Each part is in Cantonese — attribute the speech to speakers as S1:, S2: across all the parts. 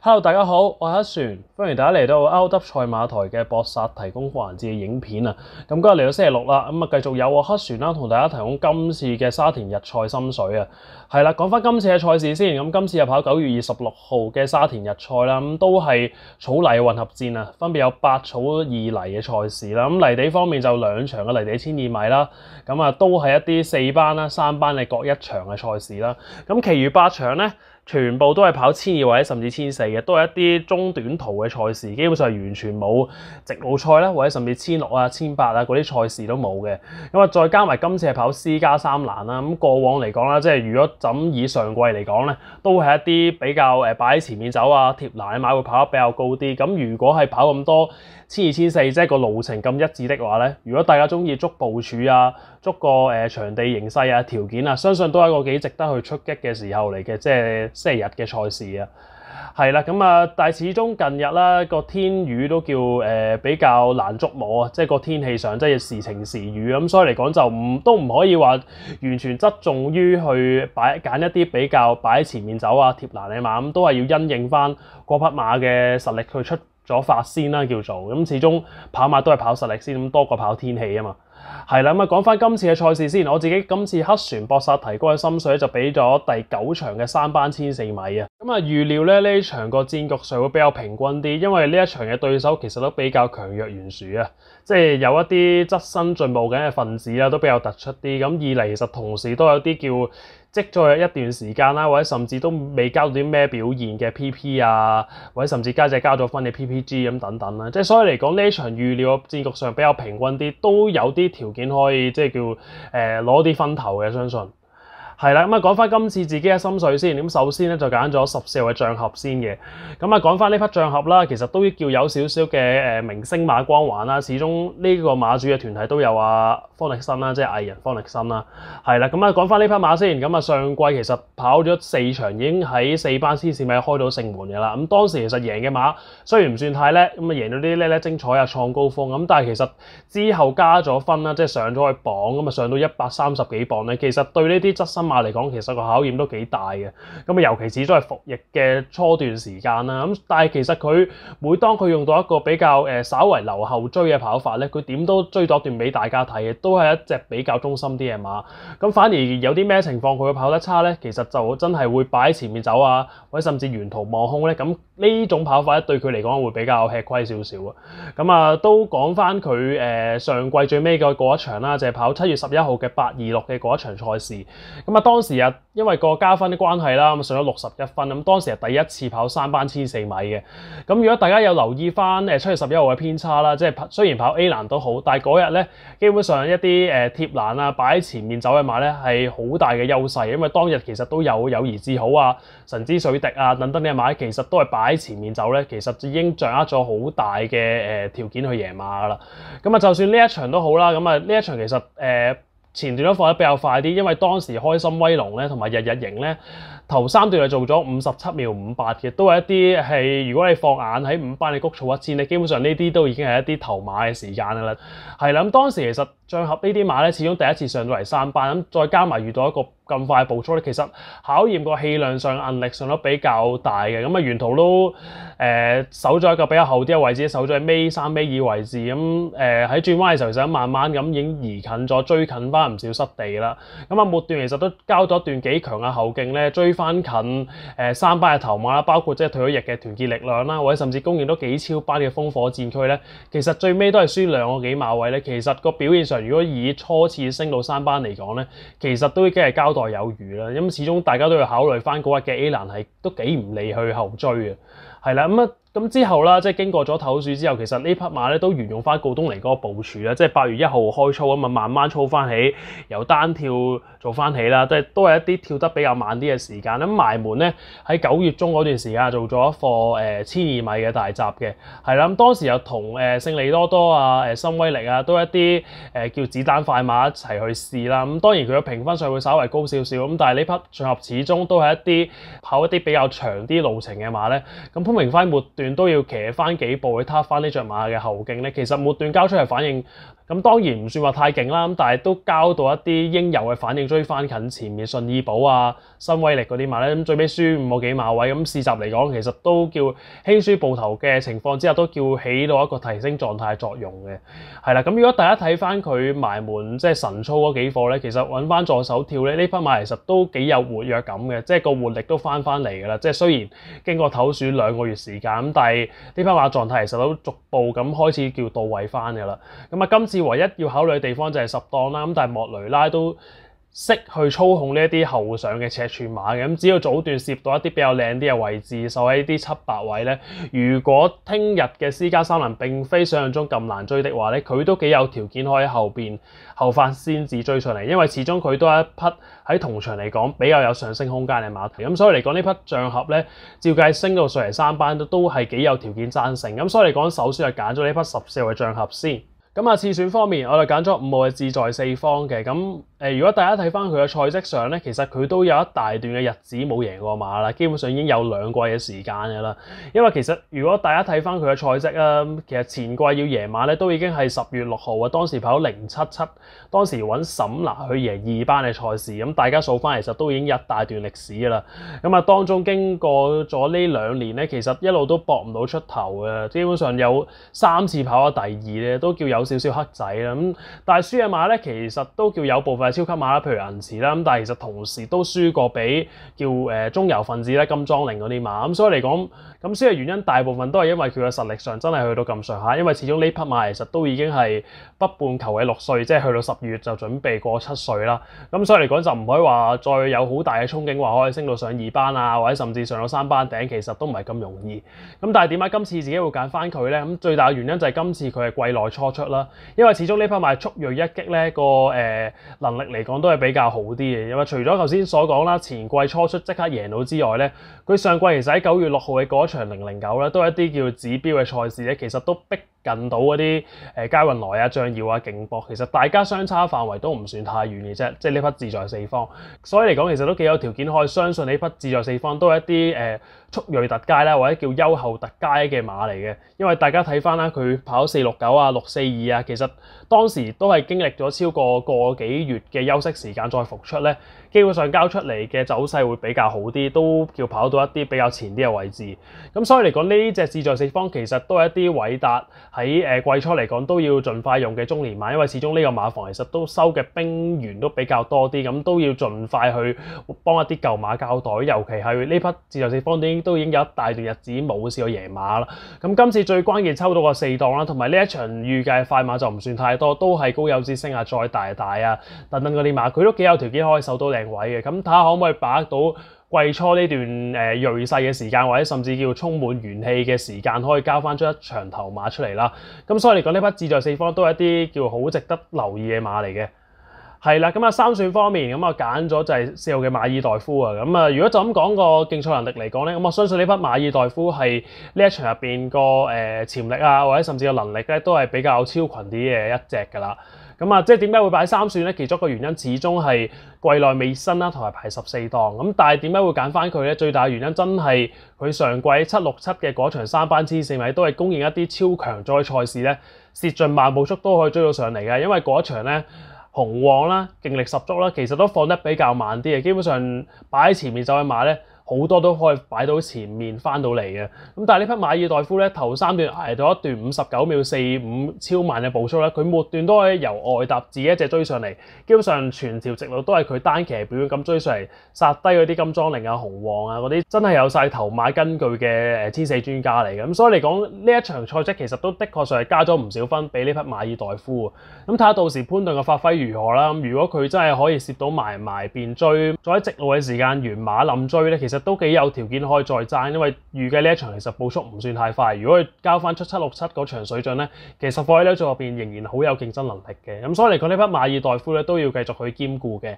S1: Hello，大家好，我係黑船，歡迎大家嚟到歐德賽馬台嘅博薩提供環節嘅影片啊。咁今日嚟到星期六啦，咁繼續有我黑船啦，同大家提供今次嘅沙田日賽心水啊。係啦，講翻今次嘅賽事先，咁今次係跑9月26號嘅沙田日賽啦，咁都係草泥混合戰啊，分別有8草2泥嘅賽事啦。咁泥地方面就2場嘅泥地1200米啦，咁啊都係一啲4班啦、3班嘅各1場嘅賽事啦。咁其餘8場咧，全部都係跑1200或者甚至1400嘅，都係一啲中短途嘅賽事，基本上係完全冇直路賽啦，或者甚至1600啊、1800啊嗰啲賽事都冇嘅。咁啊，再加埋今次係跑私家3欄啦。咁過往嚟講啦，即係如果枕以上季嚟講咧，都係一啲比較擺喺前面走啊、貼欄嘅馬會跑得比較高啲。咁如果係跑咁多1200、1400，即係個路程咁一致的話咧，如果大家中意捉部署啊、捉個場地形勢啊、條件啊，相信都係一個幾值得去出擊嘅時候嚟嘅，即係星期日嘅賽事啊。係啦，咁啊，但係始終近日啦個天雨都叫比較難捉摸啊，即係個天氣上即係時晴時雨咁，所以嚟講就都唔可以話完全側重於去揀一啲比較擺喺前面走啊、貼欄嘅馬，咁都係要因應翻嗰匹馬嘅實力去出咗發先啦，叫做咁。始終跑馬都係跑實力先，咁多過跑天氣啊嘛。係啦，咁啊講翻今次嘅賽事先，我自己今次黑船博薩提高嘅心水就俾咗第9場嘅3班1400米啊。咁啊預料咧呢場個戰局上會比較平均啲，因為呢一場嘅對手其實都比較強弱懸殊啊，即係有一啲側身進步緊嘅分子啦，都比較突出啲。咁二嚟其實同時都有啲叫積咗一段時間啦，或者甚至都未交到啲咩表現嘅 PP 啊，或者甚至交咗分嘅 PPG 咁等等啦。即係所以嚟講呢場預料戰局上比較平均啲，都有啲條件可以即係叫攞啲分頭嘅，相信。係啦，咁啊講翻今次自己嘅心水先。咁首先咧就揀咗14號嘅象俠先嘅。咁啊講翻呢匹象俠啦，其實都叫有少少嘅明星馬光環啦。始終呢個馬主嘅團體都有方力申啦，即係藝人方力申啦。係啦，咁啊講翻呢匹馬先。咁啊上季其實跑咗4場，已經喺4班1000米開到城門嘅啦。咁當時其實贏嘅馬雖然唔算太叻，咁啊贏到啲叻精彩啊、創高峰咁，但係其實之後加咗分啦，即係上咗去榜，咁啊上到130幾磅咧，其實對呢啲側身馬嚟講，其實個考驗都幾大嘅。咁啊，尤其是都係服役嘅初段時間啦。咁但係其實佢每當佢用到一個比較稍為留後追嘅跑法咧，佢點都追到一段俾大家睇嘅，都係一隻比較忠心啲嘅馬。咁反而有啲咩情況佢會跑得差咧，其實就真係會擺喺前面走啊，或者甚至沿途望空咧。咁呢種跑法咧對佢嚟講會比較吃虧少少啊。咁啊都講翻佢上季最尾嘅嗰一場啦，就係跑7月11號嘅826嘅嗰一場賽事。咁啊當時因為個加分嘅關係啦，咁上咗61分。咁當時係第一次跑3班1400米嘅。咁如果大家有留意翻7月11號嘅偏差啦，即係雖然跑 A 欄都好，但係嗰日咧基本上一啲貼欄啊擺喺前面走嘅馬咧係好大嘅優勢，因為當日其實都有友誼志好啊、神之水滴啊等等嘅馬，其實都係擺喺前面走咧，其實已經掌握咗好大嘅條件去贏馬噶啦。咁啊就算呢一場都好啦，咁啊呢一場其實前段都放得比較快啲，因為當時開心威龍咧同埋日日營咧頭3段係做咗57秒58嘅，都係一啲係如果你放眼喺5班嘅谷草1000咧，基本上呢啲都已經係一啲頭馬嘅時間噶啦。係啦，咁當時其實象俠呢啲馬咧，始終第一次上到嚟3班，咁再加埋遇到一個咁快步速咧，其實考驗個氣量上、韌力上都比較大嘅。咁啊沿途都守咗一個比較後啲嘅位置，守咗喺尾3尾2位置。咁喺轉彎嘅時候，其實慢慢咁已經移近咗，追近翻唔少失地啦。咁啊末段其實都交咗一段幾強嘅後勁咧，追翻近3班嘅頭馬啦，包括即係退咗役嘅團結力量啦，或者甚至公認都幾超班嘅烽火戰區咧，其實最尾都係輸2個幾馬位咧。其實個表現上，如果以初次升到3班嚟講咧，其實都已經係交代有餘啦。咁始終大家都要考慮翻嗰日嘅 A 欄係都幾唔利去後追嘅，係啦咁之後啦，即係經過咗唞暑之後，其實呢匹馬咧都沿用翻告東尼嗰個部署啦，即係8月1號開操咁啊，慢慢操翻起，由單跳做翻起啦，即係都係一啲跳得比較慢啲嘅時間。咁埋門咧喺9月中嗰段時間做咗一課1200米嘅大閘嘅，係啦。咁當時又同勝利多多啊、新威力啊，都一啲叫子彈快馬一齊去試啦。咁當然佢嘅評分上會稍為高少少，咁但係呢匹象俠始終都係跑一啲比較長啲路程嘅馬咧。咁潘明輝末段段都要騎翻幾步去撻翻呢隻馬嘅後勁咧，其實末段交出嚟反應。咁當然唔算話太勁啦，咁但係都交到一啲應有嘅反應，追翻近前面順意寶啊、新威力嗰啲馬咧，咁最尾輸5個幾馬位，咁試閘嚟講其實都叫輕輸報頭嘅情況之下，都叫起到一個提升狀態作用嘅。係啦，咁如果大家睇翻佢埋門即係神操嗰幾課咧，其實揾翻助手跳咧，呢匹馬其實都幾有活躍感嘅，即係個活力都翻嚟㗎啦。即係雖然經過唞選2個月時間，咁但係呢匹馬狀態其實都逐步咁開始叫到位翻㗎啦。咁啊，今次唯一要考慮嘅地方就係10檔啦，咁但係莫雷拉都識去操控呢一啲後上嘅尺寸馬嘅，咁只要早段攝到一啲比較靚啲嘅位置，守喺啲7-8位咧，如果聽日嘅私家三輪並非想象中咁難追的話咧，佢都幾有條件可以後發先至追上嚟，因為始終佢都係一匹喺同場嚟講比較有上升空間嘅馬蹄，咁所以嚟講呢匹象俠咧，照計升到上嚟3班都係幾有條件爭勝，咁所以嚟講首先係揀咗呢匹14號嘅象俠先。咁啊，次選方面，我哋揀咗5號嘅志在四方嘅。咁如果大家睇翻佢嘅賽績上咧，其實佢都有一大段嘅日子冇贏過馬啦，基本上已經有2季嘅時間㗎啦。因為其實如果大家睇翻佢嘅賽績啊，其實前季要贏馬咧都已經係10月6號啊，當時跑077，當時揾沈拿去贏2班嘅賽事，咁大家數翻其實都已經有一大段歷史㗎啦。咁啊，當中經過咗呢2年咧，其實一路都搏唔到出頭嘅，基本上有3次跑咗第2咧，都叫有少少黑仔啦，咁但係輸嘅馬咧，其實都叫有部分係超級馬啦，譬如銀池啦，咁但係其實同時都輸過俾叫中游分子咧、金莊令嗰啲馬，咁所以嚟講，咁輸嘅原因大部分都係因為佢嘅實力上真係去到咁上下，因為始終呢匹馬其實都已經係北半球嘅6歲，即係去到10月就準備過7歲啦，咁所以嚟講就唔可以話再有好大嘅憧憬話可以升到上2班啊，或者甚至上到3班頂，其實都唔係咁容易。咁但係點解今次自己會揀翻佢咧？咁最大嘅原因就係今次佢係季內初出啦。因為始終呢匹馬速銳一擊咧能力嚟講都係比較好啲嘅，因為除咗頭先所講啦，前季初出即刻贏到之外咧，佢上季其實喺9月6號嘅嗰場009咧，都係一啲叫指標嘅賽事咧，其實都逼近到嗰啲佳運來啊、象耀啊、勁博，其實大家相差範圍都唔算太遠嘅啫，即係呢匹志在四方，所以嚟講其實都幾有條件可以相信呢匹志在四方都係一啲速銳特佳啦，或者叫優後特佳嘅馬嚟嘅，因為大家睇翻啦，佢跑469啊、642啊，其實當時都係經歷咗超過個幾月嘅休息時間再復出咧，基本上交出嚟嘅走勢會比較好啲，都叫跑到一啲比較前啲嘅位置。咁所以嚟講呢隻志在四方其實都係一啲偉達喺季初嚟講都要盡快用嘅中年馬，因為始終呢個馬房其實都收嘅兵源都比較多啲，咁都要盡快去幫一啲舊馬交代，尤其係呢匹志在四方都已經有一大段日子冇試過贏馬啦。咁今次最關鍵抽到個4檔啦，同埋呢一場預計快馬就唔算太多，都係高有之星啊、再大啊等等嗰啲馬，佢都幾有條件可以守到靚位嘅。咁睇下可唔可以把握到季初呢段銳勢嘅時間，或者甚至叫充滿元氣嘅時間，可以交翻出一場頭馬出嚟啦。咁所以嚟講，呢匹志在四方都係一啲叫好值得留意嘅馬嚟嘅。係啦，咁啊3選方面，咁啊揀咗就係4號嘅馬爾代夫啊。咁啊，如果就咁講個競賽能力嚟講咧，咁我相信呢匹馬爾代夫係呢一場入邊個潛力啊，或者甚至個能力咧，都係比較超群啲嘅一隻㗎啦。咁啊，即係點解會擺3選咧？其中一個原因始終係季內未新啦，同埋排14檔。咁但係點解會揀翻佢咧？最大嘅原因真係佢上季767嘅嗰場3班1004米都係公認一啲超強載賽事咧，蝕盡慢步速都可以追到上嚟嘅。因為嗰場咧紅旺啦，勁力十足啦，其實都放得比較慢啲嘅，基本上擺喺前面走嘅馬咧，好多都可以擺到前面翻到嚟嘅。咁但係呢匹馬爾代夫咧，頭3段捱到一段59秒45超慢嘅步速咧，佢末段都可以由外搭自己一隻追上嚟，基本上全條直路都係佢單騎表演咁追上嚟，殺低嗰啲金裝令啊、紅旺啊嗰啲，真係有晒頭馬根據嘅T4專家嚟嘅。咁所以嚟講呢一場賽績其實都的確上係加咗唔少分俾呢匹馬爾代夫。咁睇下到時潘頓嘅發揮如何啦。如果佢真係可以攝到埋邊追，再喺直路嘅時間完馬冧追咧，其實都幾有條件可以再爭，因為預計呢一場其實步速唔算太快。如果佢交翻出767嗰場水準咧，其實放喺呢組入邊仍然好有競爭能力嘅。咁所以嚟講呢匹馬爾代夫咧都要繼續去兼顧嘅。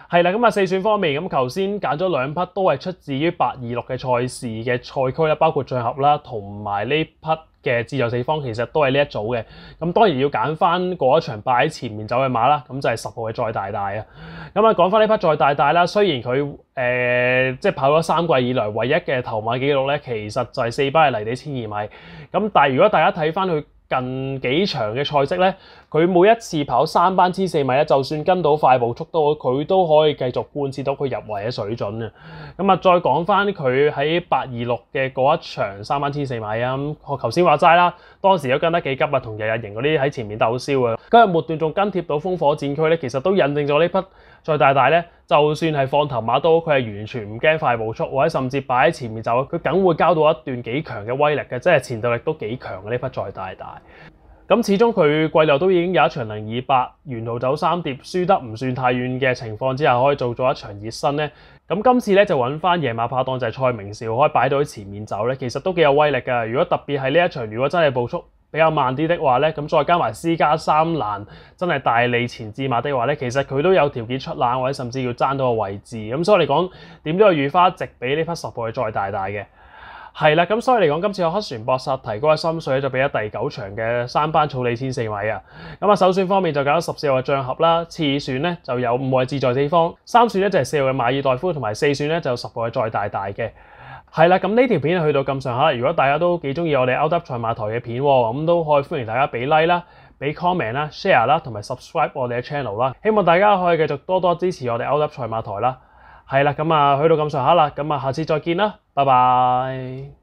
S1: 係啦，咁啊四選方面，咁頭先揀咗兩匹都係出自於826嘅賽事嘅賽區啦，包括象合啦，同埋呢匹嘅志在四方，其實都係呢一組嘅。咁當然要揀翻嗰一場擺喺前面走嘅馬啦，咁就係10號嘅再大大啊。咁啊講翻呢匹再大大啦，雖然佢即係跑咗3季以來唯一嘅頭馬紀錄咧，其實就係4班嘅泥地1200米。咁但係如果大家睇翻佢近幾場嘅賽績咧，佢每一次跑3班1400米咧，就算跟到快步速都好，佢都可以繼續貫徹到佢入圍嘅水準嘅。咁啊，再講翻佢喺826嘅嗰一場3班1400米啊，咁我頭先話齋啦，當時都跟得幾急啊，同日日營嗰啲喺前面鬥燒啊，今日末段仲跟貼到烽火戰區咧，其實都印證咗呢匹再大大咧，就算係放頭馬都，佢係完全唔驚快步速，或者甚至擺喺前面走，佢梗會交到一段幾強嘅威力嘅，即係前導力都幾強嘅呢匹再大大。咁始終佢季內都已經有一場028沿途走3碟，輸得唔算太遠嘅情況之下，可以做咗一場熱身咧。咁今次咧就揾翻夜馬拍檔就係蔡明紹，可以擺到喺前面走咧，其實都幾有威力㗎。如果特別係呢一場，如果真係步速比較慢啲的話咧，咁再加埋私家3欄真係大力前置馬的話咧，其實佢都有條件出冷或者甚至要爭到個位置。咁所以嚟講，點都有預花值俾呢匹10號再大大嘅。係啦，咁所以嚟講，今次有黑船博薩提高嘅心水就俾咗第9場嘅3班草履1000 4米啊。咁啊，首選方面就揀咗14號嘅象合啦，次選咧就有5號嘅志在四方，3選咧就係4號嘅馬爾代夫，同埋4選咧就10號嘅再大大嘅。係啦，咁呢條片去到咁上下，如果大家都幾中意我哋 Out Up 賽馬台嘅片，咁都可以歡迎大家俾 like 啦、俾 comment 啦、share 啦，同埋 subscribe 我哋嘅 channel 啦。希望大家可以繼續多多支持我哋 Out Up 賽馬台啦。係啦，咁啊去到咁上下啦，咁啊下次再見啦，拜拜。